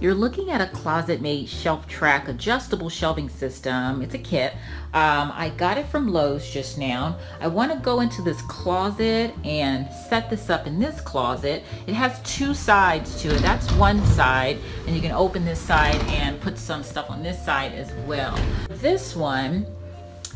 You're looking at a ClosetMaid ShelfTrack adjustable shelving system. It's a kit. I got it from Lowe's just now. I want to go into this closet and set this up in this closet. It has two sides to it. That's one side, and you can open this side and put some stuff on this side as well. This one,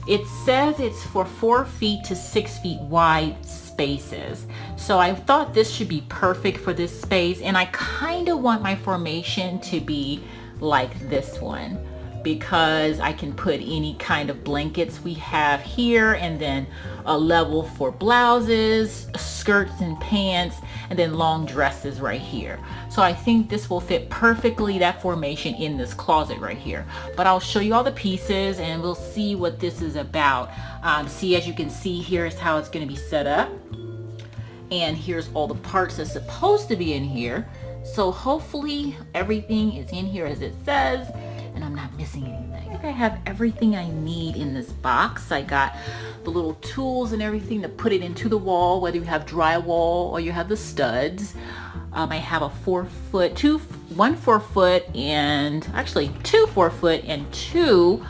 it says it's for 4 feet to 6 feet wide spaces. So I thought this should be perfect for this space, and I kind of want my formation to be like this one because I can put any kind of blankets we have here, and then a level for blouses, skirts and pants, and then long dresses right here. So I think this will fit perfectly, that formation, in this closet right here. But I'll show you all the pieces and we'll see what this is about. See, as you can see, here's how it's going to be set up, and here's all the parts that's supposed to be in here. So hopefully everything is in here as it says, and I'm not missing anything. I think I have everything I need in this box. I got the little tools and everything to put it into the wall, whether you have drywall or you have the studs. I have a 4 foot, one 4 foot, and actually 2 4 foot and two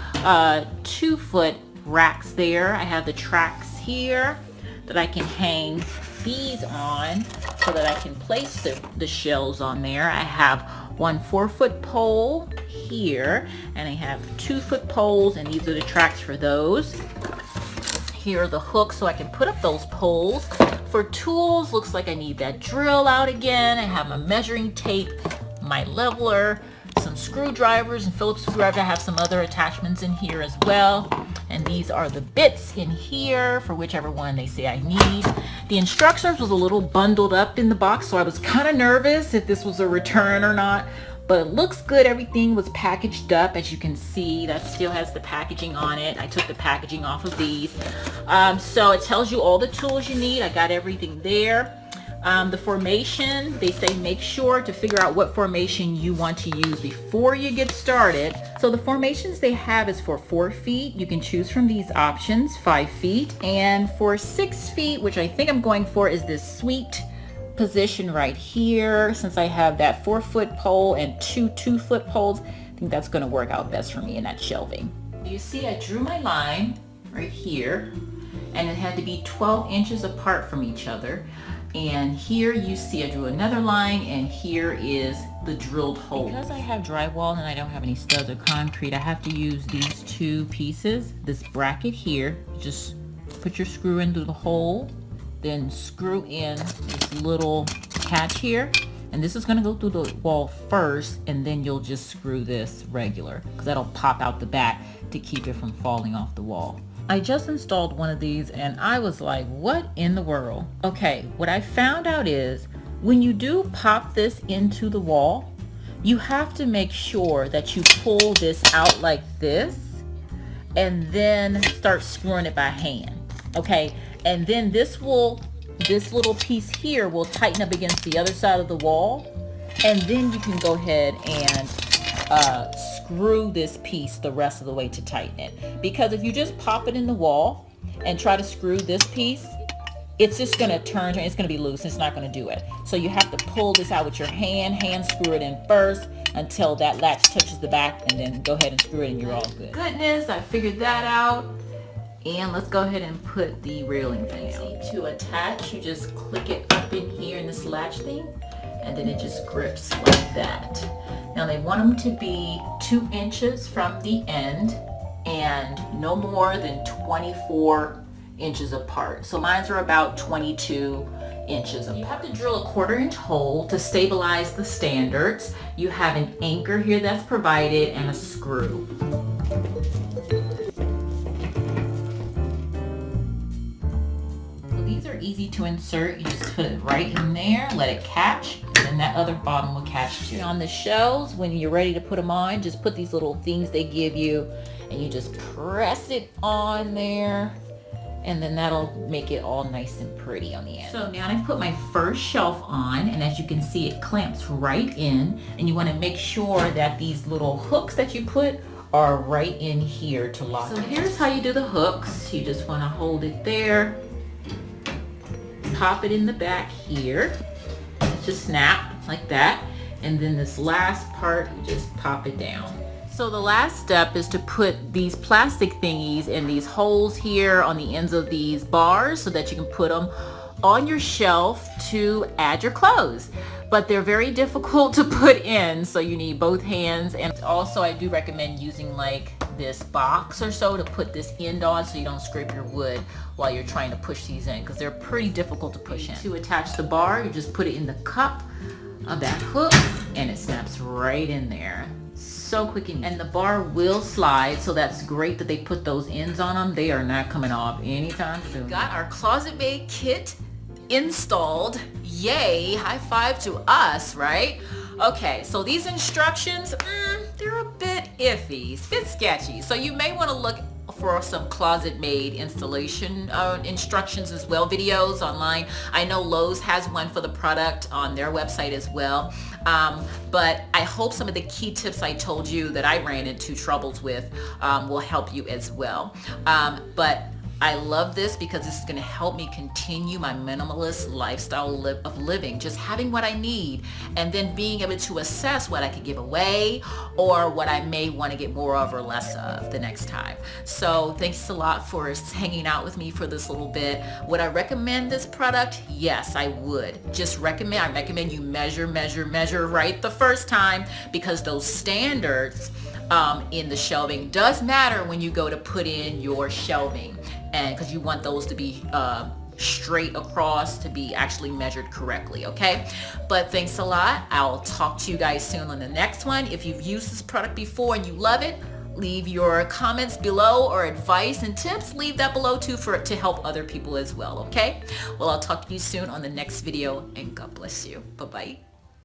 2 foot racks there. I have the tracks here that I can hang these on so that I can place the shelves on there. I have one 4 foot pole here, and I have 2 foot poles, and these are the tracks for those. Here are the hooks so I can put up those poles. For tools, looks like I need that drill out again. I have my measuring tape, my leveler, some screwdrivers and Phillips screwdrivers. I have some other attachments in here as well. And these are the bits in here for whichever one they say I need. The instructions was a little bundled up in the box, so I was kind of nervous if this was a return or not. But it looks good. Everything was packaged up. As you can see, that still has the packaging on it. I took the packaging off of these. So it tells you all the tools you need. I got everything there. The formation, they say make sure to figure out what formation you want to use before you get started. So the formations they have is for 4 feet. You can choose from these options, 5 feet. And for 6 feet, which I think I'm going for, is this sweet position right here. Since I have that 4 foot pole and 2 foot poles, I think that's going to work out best for me in that shelving. You see, I drew my line right here, and it had to be 12 inches apart from each other. And here you see I drew another line, and here is the drilled hole. Because I have drywall and I don't have any studs or concrete, I have to use these 2 pieces. This bracket here, just put your screw into the hole, then screw in this little catch here, and this is going to go through the wall first, and then you'll just screw this regular because that'll pop out the back to keep it from falling off the wall. I just installed one of these and I was like, what in the world? Okay, what I found out is when you do pop this into the wall, you have to make sure that you pull this out like this and then start screwing it by hand. Okay, and then this little piece here will tighten up against the other side of the wall, and then you can go ahead and screw this piece the rest of the way to tighten it. Because if you just pop it in the wall and try to screw this piece, it's just going to turn, it's going to be loose, it's not going to do it. So you have to pull this out with your hand screw it in first until that latch touches the back, and then go ahead and screw it and you're all good. Goodness, I figured that out. And let's go ahead and put the railing thing out. To attach, you just click it up in here in this latch thing, and then it just grips like that. Now they want them to be 2 inches from the end and no more than 24 inches apart. So mine are about 22 inches apart. You have to drill a 1/4 inch hole to stabilize the standards. You have an anchor here that's provided and a screw. These are easy to insert. You just put it right in there, let it catch, and then that other bottom will catch too. On the shelves, when you're ready to put them on, just put these little things they give you, and you just press it on there, and then that'll make it all nice and pretty on the end. So now I've put my first shelf on, and as you can see, it clamps right in, and you want to make sure that these little hooks that you put are right in here to lock it. So here's how you do the hooks. You just want to hold it there, pop it in the back here to snap like that, And then this last part, you just pop it down. So the last step is to put these plastic thingies in these holes here on the ends of these bars so that you can put them on your shelf to add your clothes. But they're very difficult to put in, so you need both hands. And also I do recommend using like this box or so to put this end on so you don't scrape your wood while you're trying to push these in, because they're pretty difficult to push in. To attach the bar, you just put it in the cup of that hook and it snaps right in there. So quick and the bar will slide, so that's great that they put those ends on them. They are not coming off anytime soon. Got our ClosetMaid kit installed. Yay, high five to us, right? Okay, so these instructions, they're a bit iffy, a bit sketchy. So you may want to look for some ClosetMaid installation instructions as well, videos online. I know Lowe's has one for the product on their website as well. But I hope some of the key tips I told you that I ran into troubles with will help you as well. But I love this because this is going to help me continue my minimalist lifestyle of living, just having what I need and then being able to assess what I could give away or what I may want to get more of or less of the next time. So thanks a lot for hanging out with me for this little bit. Would I recommend this product? Yes, I would. I recommend you measure right the first time, because those standards in the shelving does matter when you go to put in your shelving, and because you want those to be straight across to be actually measured correctly. Okay, but thanks a lot. I'll talk to you guys soon on the next one. If you've used this product before and you love it, leave your comments below, or advice and tips, leave that below too to help other people as well. Okay, well, I'll talk to you soon on the next video, and God bless you. Bye bye.